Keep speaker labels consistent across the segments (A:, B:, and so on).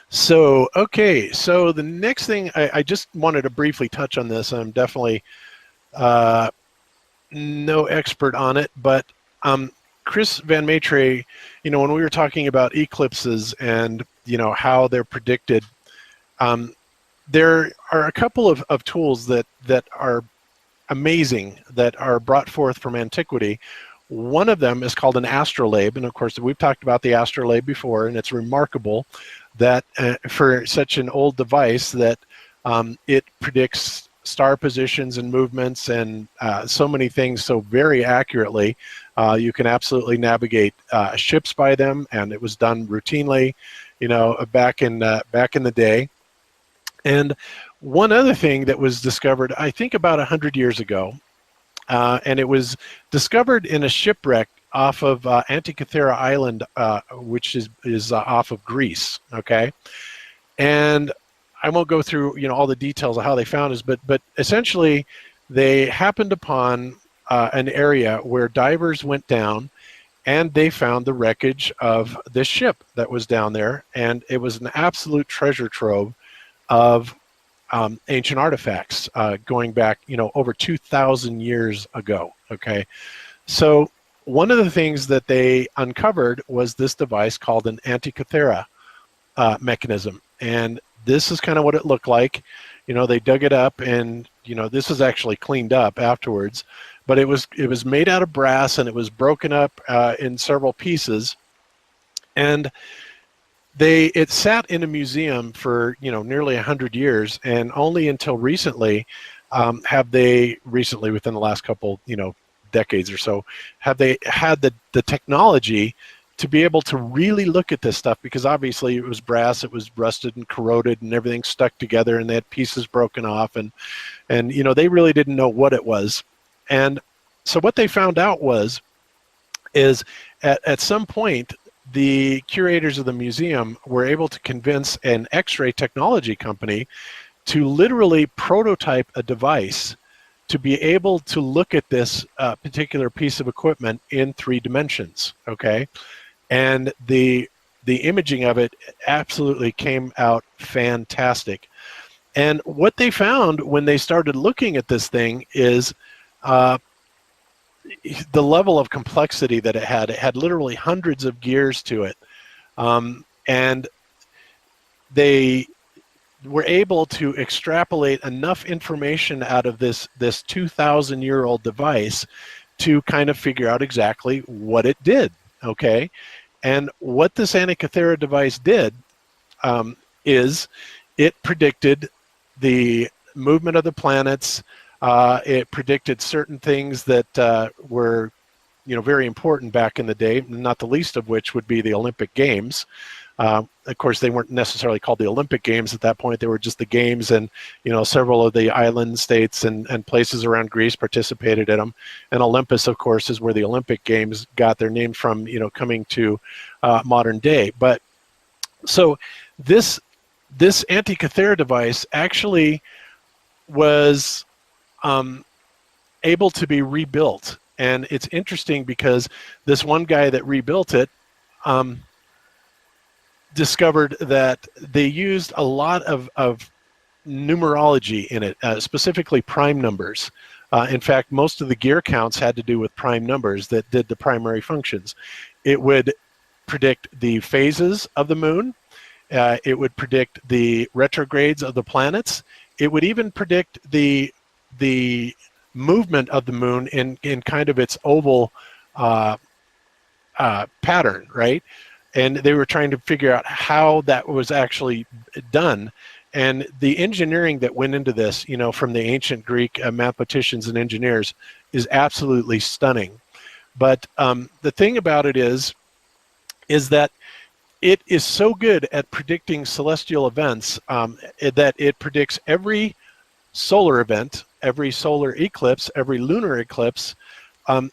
A: So, okay, so the next thing, I just wanted to briefly touch on this. I'm definitely uh, no expert on it, but Chris Van Maitre, when we were talking about eclipses and, how they're predicted, um, there are a couple of tools that are amazing that are brought forth from antiquity. One of them is called an astrolabe, and of course we've talked about the astrolabe before, and it's remarkable that for such an old device that it predicts star positions and movements and so many things so very accurately. You can absolutely navigate ships by them, and it was done routinely, back in the day. And one other thing that was discovered, I think about 100 years ago, and it was discovered in a shipwreck off of Antikythera Island, which is off of Greece. Okay, and I won't go through all the details of how they found this, but essentially they happened upon an area where divers went down, and they found the wreckage of this ship that was down there, and it was an absolute treasure trove of ancient artifacts going back, over 2,000 years ago. Okay, so one of the things that they uncovered was this device called an Antikythera mechanism, and this is kind of what it looked like. They dug it up, and this is actually cleaned up afterwards, but it was made out of brass, and it was broken up in several pieces, and it sat in a museum for nearly 100 years, and only until recently have they within the last couple decades or so have they had the technology to be able to really look at this stuff, because obviously it was brass, it was rusted and corroded and everything stuck together, and they had pieces broken off, and they really didn't know what it was. And so what they found out is at some point the curators of the museum were able to convince an X-ray technology company to literally prototype a device to be able to look at this particular piece of equipment in 3 dimensions. Okay, and the imaging of it absolutely came out fantastic. And what they found when they started looking at this thing is the level of complexity that it had literally hundreds of gears to it, and they were able to extrapolate enough information out of this 2,000-year-old device to kind of figure out exactly what it did. Okay, and what this Antikythera device did is it predicted the movement of the planets. It predicted certain things that were, very important back in the day, not the least of which would be the Olympic Games. Of course, they weren't necessarily called the Olympic Games at that point. They were just the games, and several of the island states and places around Greece participated in them. And Olympus, of course, is where the Olympic Games got their name from, coming to modern day. But so this Antikythera device actually was able to be rebuilt. And it's interesting because this one guy that rebuilt it discovered that they used a lot of numerology in it, specifically prime numbers. In fact, most of the gear counts had to do with prime numbers that did the primary functions. It would predict the phases of the moon. It would predict the retrogrades of the planets. It would even predict the movement of the moon in kind of its oval pattern, right? And they were trying to figure out how that was actually done. And the engineering that went into this, from the ancient Greek mathematicians and engineers, is absolutely stunning. But the thing about it is that it is so good at predicting celestial events that it predicts every solar event, every solar eclipse, every lunar eclipse.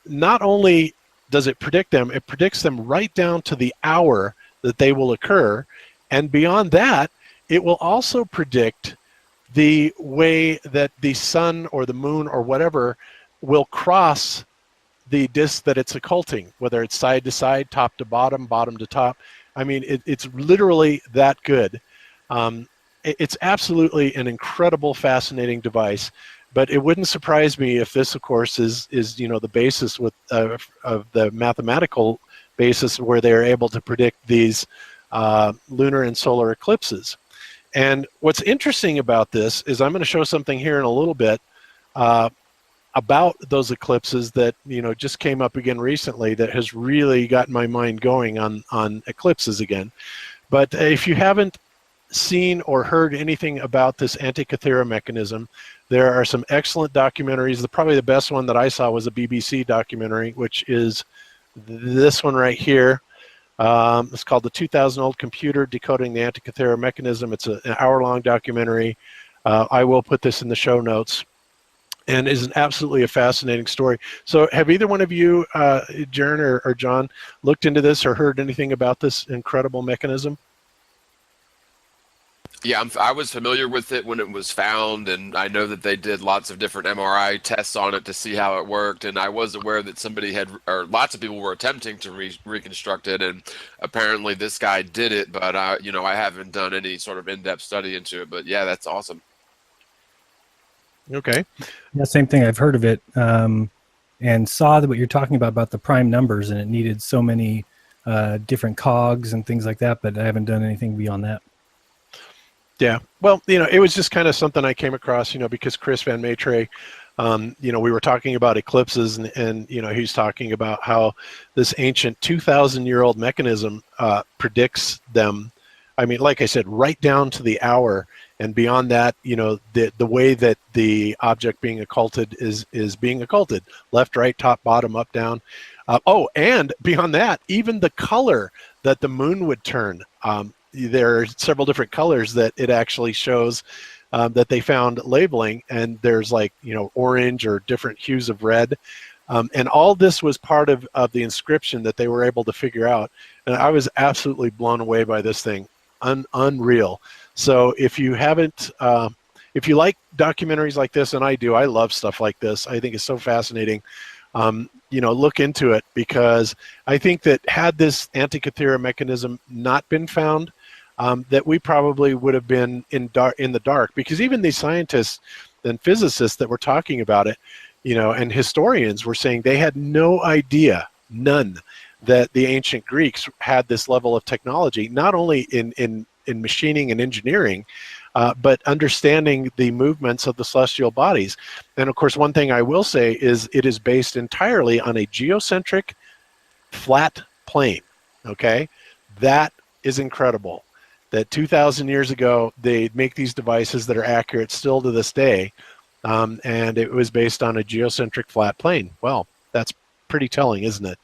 A: Not only does it predict them, it predicts them right down to the hour that they will occur. And beyond that, it will also predict the way that the sun or the moon or whatever will cross the disk that it's occulting, whether it's side to side, top to bottom, bottom to top. I mean, it's literally that good. It's absolutely an incredible, fascinating device. But it wouldn't surprise me if this, of course, is the basis of the mathematical basis where they are able to predict these lunar and solar eclipses. And what's interesting about this is I'm going to show something here in a little bit about those eclipses that just came up again recently that has really gotten my mind going on eclipses again. But if you haven't seen or heard anything about this Antikythera mechanism, there are some excellent documentaries. Probably the best one that I saw was a BBC documentary, which is this one right here. It's called The 2000-Old Computer Decoding the Antikythera Mechanism. It's an hour-long documentary. I will put this in the show notes, and is absolutely a fascinating story. So have either one of you, Jern or John, looked into this or heard anything about this incredible mechanism?
B: Yeah, I was familiar with it when it was found, and I know that they did lots of different MRI tests on it to see how it worked, and I was aware that lots of people were attempting to reconstruct it, and apparently this guy did it, but I haven't done any sort of in-depth study into it, but yeah, that's awesome.
A: Okay.
C: Yeah, same thing. I've heard of it, and saw that what you're talking about the prime numbers, and it needed so many different cogs and things like that, but I haven't done anything beyond that.
A: Yeah, well, it was just kind of something I came across, because Chris Van Maitre, we were talking about eclipses, and he's talking about how this ancient 2,000-year-old mechanism predicts them. I mean, like I said, right down to the hour, and beyond that, the way that the object being occulted is being occulted, left, right, top, bottom, up, down. And beyond that, even the color that the moon would turn. There are several different colors that it actually shows that they found labeling, and there's orange or different hues of red, and all this was part of the inscription that they were able to figure out. And I was absolutely blown away by this thing. Unreal. So if you haven't, if you like documentaries like this, and I do, I love stuff like this. I think it's so fascinating. Look into it, because I think that had this Antikythera mechanism not been found, that we probably would have been in the dark, because even these scientists and physicists that were talking about it, and historians were saying they had no idea, none, that the ancient Greeks had this level of technology, not only in machining and engineering, but understanding the movements of the celestial bodies. And of course, one thing I will say is it is based entirely on a geocentric flat plane. Okay, that is incredible. That 2,000 years ago, they make these devices that are accurate still to this day, and it was based on a geocentric flat plane. Well, that's pretty telling, isn't it?